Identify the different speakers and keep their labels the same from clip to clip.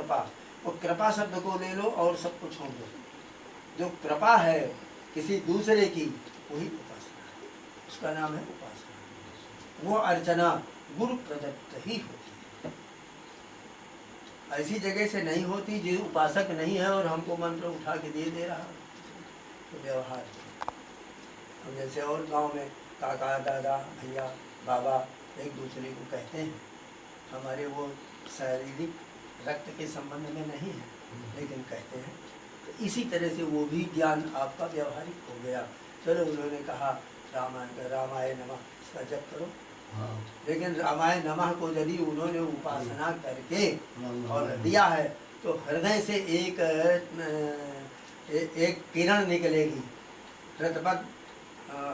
Speaker 1: कृपा। वो कृपा शब्द को ले लो और सब कुछ छोड़ दो। जो कृपा है किसी दूसरे की, वही उपासना है, उसका नाम है उपासना। वो अर्चना गुरु प्रदत्त ही होती है, ऐसी जगह से नहीं होती जो उपासक नहीं है और हमको मंत्र उठा के दे रहा। तो व्यवहार अब जैसे और गांव में काका दादा भैया बाबा एक दूसरे को कहते हैं, हमारे वो शारीरिक रक्त के संबंध में नहीं है, लेकिन कहते हैं। तो इसी तरह से वो भी ज्ञान आपका व्यवहारिक हो गया। चलो उन्होंने कहा रामाय नमः इसका जप करो, लेकिन रामाय नमः को यदि उन्होंने उपासना करके और दिया है तो हृदय से एक किरण निकलेगी।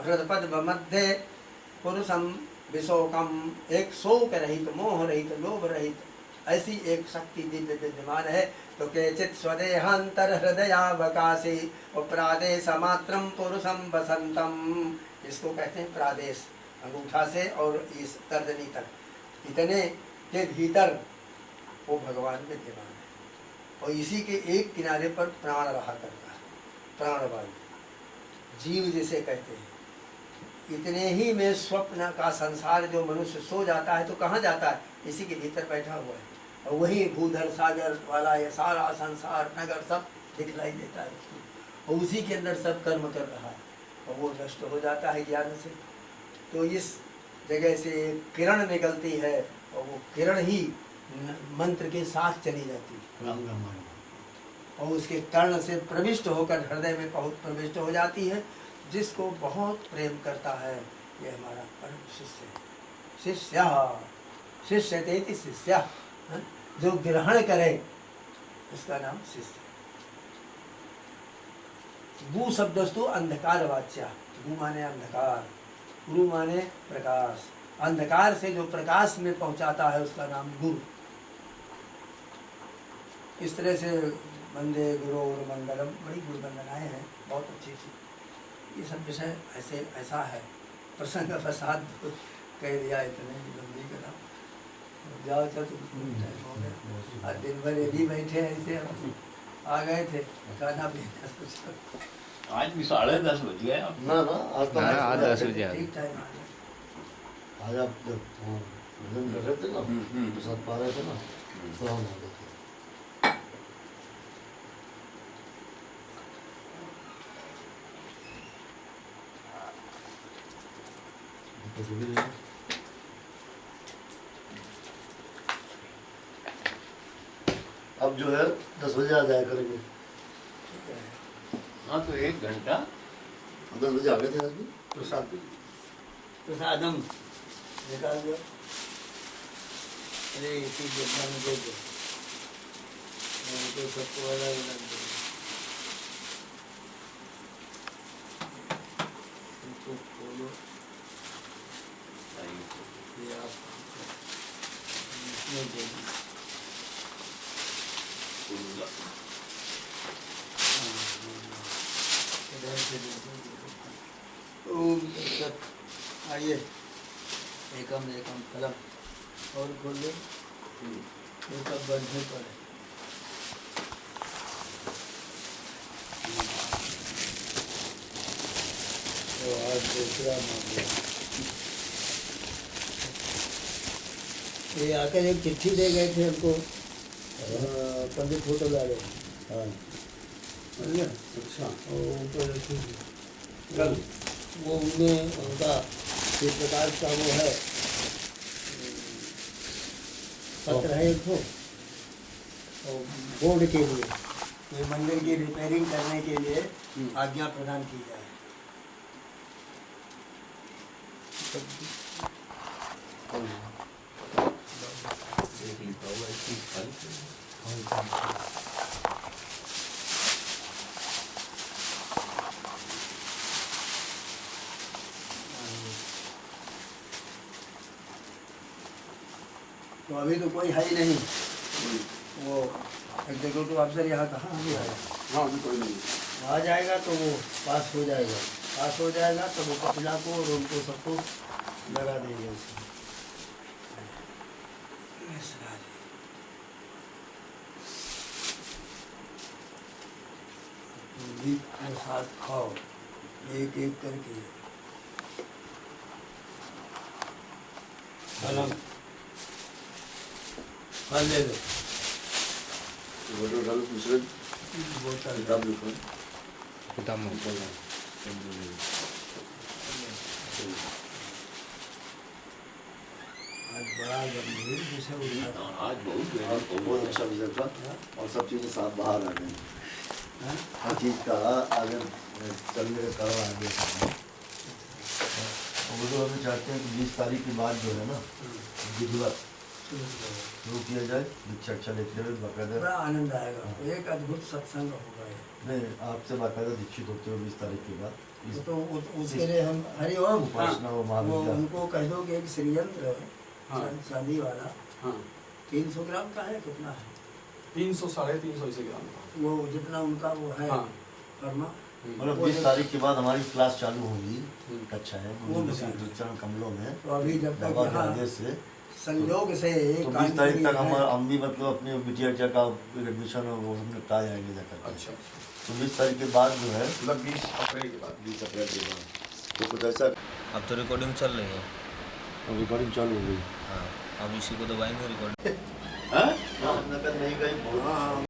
Speaker 1: हृदपद मध्य पुरुषम विशोकम, एक शोक रहित मोह रहित लोभ रहित ऐसी एक शक्ति दिव्य विद्यमान है। तो केचित स्वदेहांतर हृदयावकाशी प्रादेश मात्रम पुरुषम बसंतम, इसको कहते हैं प्रादेश, अंगूठा से और इस तर्जनी तक, इतने के भीतर वो भगवान विद्यमान है। और इसी के एक किनारे पर प्राण रहा करता है, प्राणवायु, जीव जिसे कहते हैं। इतने ही में स्वप्न का संसार जो मनुष्य सो जाता है तो कहाँ जाता है, इसी के भीतर बैठा हुआ है। और वही भूधर सागर वाला ये सारा संसार नगर सब दिखलाई देता है उसको, और उसी के अंदर सब कर्म कर रहा है और वो नष्ट हो जाता है ज्ञान से। तो इस जगह से किरण निकलती है और वो किरण ही मंत्र के साथ चली जाती है और उसके कर्ण से प्रविष्ट होकर हृदय में बहुत प्रविष्ट हो जाती है। जिसको बहुत प्रेम करता है ये हमारा परम शिष्य है। शिष्य तेति शिष्य, जो ग्रहण करे उसका नाम शिष्य। गु शब्दस्तु अंधकार वाच्या, गु माने अंधकार, गुरु माने प्रकाश। अंधकार से जो प्रकाश में पहुंचाता है उसका नाम गुरु। इस तरह से वंदे गुरु और मंगलम, बड़ी गुरु वंदनाएं हैं बहुत अच्छी सी। ये सब विषय ऐसा है, प्रसंग फसाद कह दिया, इतने लंबी कथा। जाओ चल टाइम हो गया, आज दिन भर यही बैठे ऐसे आ गए थे, खाना पीना कुछ
Speaker 2: आज भी 10:30 बज गए।
Speaker 3: ना आज तो
Speaker 4: आज 10 बजे
Speaker 1: ठीक टाइम आ गया।
Speaker 3: आज आप जब भोजन कर रहे थे ना, प्रसाद पा रहे थे ना, तो हम आ गए थे। अब जो है 10 बजे आ जाया करेंगे।
Speaker 2: हाँ तो 1 घंटा
Speaker 3: 10 बजे आ गए थे आज भी।
Speaker 1: प्रसादम निकाल दो, अरे इसी जगह में दे दो, तो सबको अलग अलग दो। इसको खोलो, ये आप इसमें दे दो। ओम तत्सत। आइए एकम एकम फलम और खोल दो, ये सब बंधे पड़े। तो आज दूसरा मामला, ये आकर एक चिट्ठी दे गए थे हमको पंडित फोटो वाले। हाँ अच्छा, ऊपर कल वो उनमें उनका किस प्रकार का वो है पत्र है एक तो बोर्ड के लिए, ये मंदिर की रिपेयरिंग करने के लिए आज्ञा प्रदान की जाए। तो अभी तो कोई है ही नहीं। वो एग्जीक्यूटिव अफसर यहाँ कहाँ आ गया है?
Speaker 3: हाँ अभी कोई नहीं
Speaker 1: आ जाएगा तो वो पास हो जाएगा, पास हो जाएगा तो वो कपिला को और उनको सबको लगा देंगे उसमें। अभी प्रसाद खाओ एक एक करके। फल ले लो।
Speaker 3: बोतल डालो दूसरे
Speaker 1: बोतल
Speaker 3: किताब लिखो
Speaker 4: किताब में
Speaker 1: आज बड़ा गंभीर विषय उठा था।
Speaker 2: आज बहुत
Speaker 3: बहुत अच्छा विषय था और सब चीज़ें साफ बाहर आ गई
Speaker 1: हाँ?
Speaker 3: हर चीज़ का आगे चलने का कारण आ गया और वो तो हमें चाहते हैं कि 20 तारीख के बाद जो है ना विधिवत शुरू किया जाए दीक्षा लेते हुए बाकायदा
Speaker 1: बड़ा आनंद आएगा, एक अद्भुत सत्संग होगा ये।
Speaker 3: नहीं आपसे बाकायदा दीक्षित होते हुए 20 तारीख के बाद
Speaker 1: उसके लिए हम हरिओम
Speaker 3: उपासना व
Speaker 1: वो
Speaker 3: महाविद्या
Speaker 1: उनको कह दो कि एक श्रीयंत्र
Speaker 5: हाँ।
Speaker 1: शादी वाला
Speaker 5: हाँ
Speaker 1: 300 ग्राम का है, कितना है
Speaker 5: 300 350 इसे ग्राम का।
Speaker 1: वो जितना उनका वो है
Speaker 5: हाँ।
Speaker 1: कर्मा।
Speaker 3: मतलब 20 तारीख के बाद हमारी क्लास चालू होगी
Speaker 5: हम्म।
Speaker 3: कक्षा है
Speaker 1: वो
Speaker 3: चरण कमलों में
Speaker 1: तो अभी जब तक
Speaker 3: बाबा के
Speaker 1: यहाँ
Speaker 3: आदेश से
Speaker 1: संयोग से
Speaker 3: तो 20 तारीख तक हम भी मतलब अपने बिटिया का एडमिशन वो सब निपटा जाएंगे जाकर
Speaker 5: अच्छा
Speaker 3: तो 20 तारीख के बाद जो है
Speaker 5: मतलब 20 अप्रैल के बाद
Speaker 3: 20 अप्रैल के बाद तो कुछ ऐसा
Speaker 4: अब तो रिकॉर्डिंग चल रही है।
Speaker 3: रिकॉर्डिंग चालू हो गई
Speaker 4: हाँ अब इसी को दबाएंगे रिकॉर्डिंग।
Speaker 2: हाँ?
Speaker 3: नकद नहीं गई बहुत